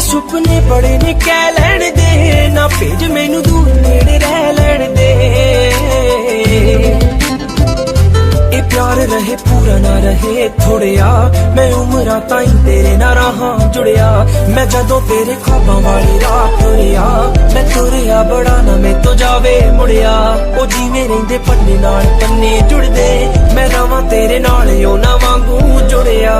सुपने बड़े ने कह लैण दे, ना भेज मैनू दूर नेड़े रह लैण दे। ए प्यार रहे पूरा ना रहे थोड़िया, मैं उम्रां ताईं तेरे ना रहां जुड़िया। मैं जदों तेरे ख्वाबां वाली राह तुरिया, मैं तुरिया बड़ा ना मैं तो जावे मुड़िया। ओ जिवें रहिंदे पन्ने नाल पन्ने जुड़दे, मैं रवां तेरे नाल ओ ना वांगू जुड़िया।